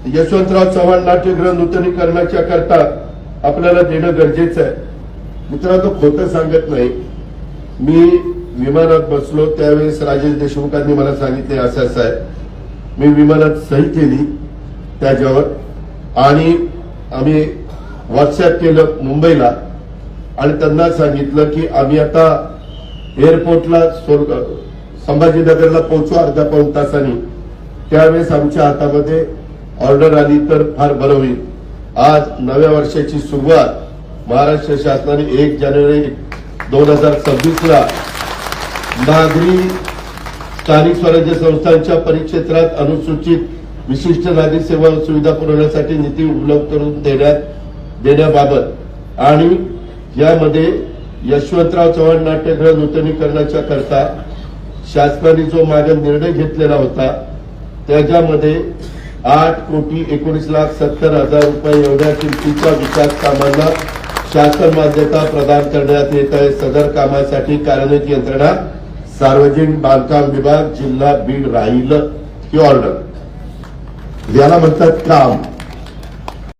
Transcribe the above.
यशवंतराव चव्हाण नाट्यगृह नूतनीकरणाच्या करता आपल्याला देणं गरजेचं आहे। मित्रांनो, खोटं सांगत नाही, मी विमानात बसलो त्यावेळेस राजेश देशमुखांनी मला सांगितले असं आहे, मी विमानात सही केली त्याच्यावर आणि आम्ही व्हॉट्सअप केलं मुंबईला आणि त्यांना सांगितलं की आम्ही आता एअरपोर्टला संभाजीनगरला पोहोचू अर्धा पाऊण तासांनी। त्यावेळेस आमच्या हातामध्ये ऑर्डर आली तर फार बरं होईल। आज नव्या वर्षाची सुरुवात महाराष्ट्र शासनाने 1 जानेवारी 2026ला नागरी स्थानिक स्वराज्य संस्थांच्या परिक्षेत्रात अनुसूचित विशिष्ट नागरिक सेवा सुविधा पुरवण्यासाठी निधी उपलब्ध करून देण्याबाबत आणि यामध्ये यशवंतराव चव्हाण नाट्यगृह नूतनीकरणाच्या करता शासनाने जो मागे निर्णय घेतलेला होता त्याच्यामध्ये 8,19,70,000 रुपये एवढ्या किमतीच्या विकास कामांना शासन मान्यता प्रदान करण्यात येत आहे। सदर कामासाठी कार्यान्वित यंत्रणा सार्वजनिक बांधकाम विभाग जिल्हा बीड राहील ही ऑर्डर, याला म्हणतात काम।